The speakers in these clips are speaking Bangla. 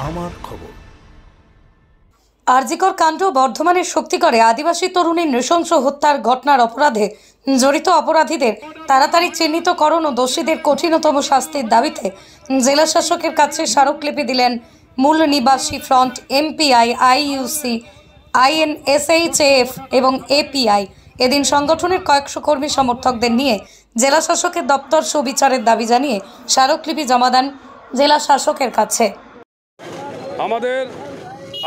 আমার খবর। আরজিকর কাণ্ড বর্ধমানের শক্তিগড়ে আদিবাসী তরুণীর নৃশংস হত্যার ঘটনার অপরাধে জড়িত অপরাধীদের তাড়াতাড়ি চিহ্নিতকরণ ও দোষীদের কঠিনতম শাস্তির দাবিতে জেলা শাসকের কাছে স্মারকলিপি দিলেন মূল নিবাসী ফ্রন্ট, এমপিআই, আইইউসি, আইএনএসএইচএফ এবং এপিআই। এদিন সংগঠনের কয়েকশো কর্মী সমর্থকদের নিয়ে জেলা শাসকের দপ্তর সুবিচারের দাবি জানিয়ে স্মারকলিপি জমা দেন জেলা শাসকের কাছে। আমাদের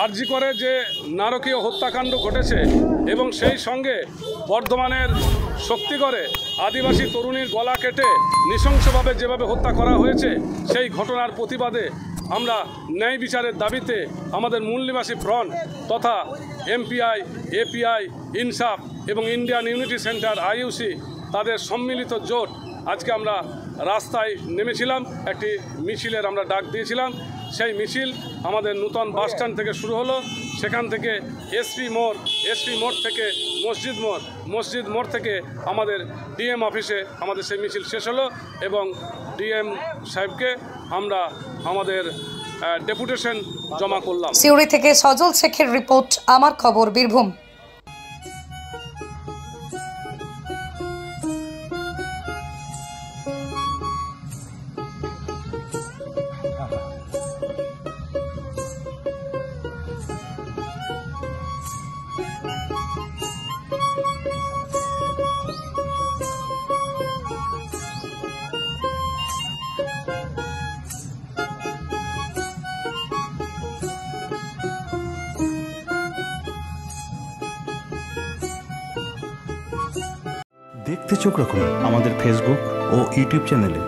আরজিকরে যে নারকীয় হত্যাকাণ্ড ঘটেছে এবং সেই সঙ্গে বর্ধমানের শক্তিগড়ে আদিবাসী তরুণীর গলা কেটে নৃশংসভাবে যেভাবে হত্যা করা হয়েছে, সেই ঘটনার প্রতিবাদে আমরা ন্যায় বিচারের দাবিতে আমাদের মূল নিবাসী ফ্রন্ট তথা এমপিআই, এপিআই, ইনসাফ এবং ইন্ডিয়ান ইউনিটি সেন্টার আইইউসি তাদের সম্মিলিত জোট আজকে আমরা রাস্তায় নেমেছিলাম। একটি মিছিলের আমরা ডাক দিয়েছিলাম। সেই মিছিল আমাদের নূতন বাসস্ট্যান্ড থেকে শুরু হলো। সেখান থেকে এসপি মোড় থেকে মসজিদ মোড় থেকে আমাদের ডিএম অফিসে আমাদের সেই মিছিল শেষ হলো এবং ডিএম সাহেবকে আমরা আমাদের ডেপুটেশন জমা করলাম। সিউড়ি থেকে সজল শেখের রিপোর্ট, আমার খবর, বীরভূম। দেখতে চোখ রাখুন আমাদের ফেসবুক ও ইউটিউব চ্যানেলে।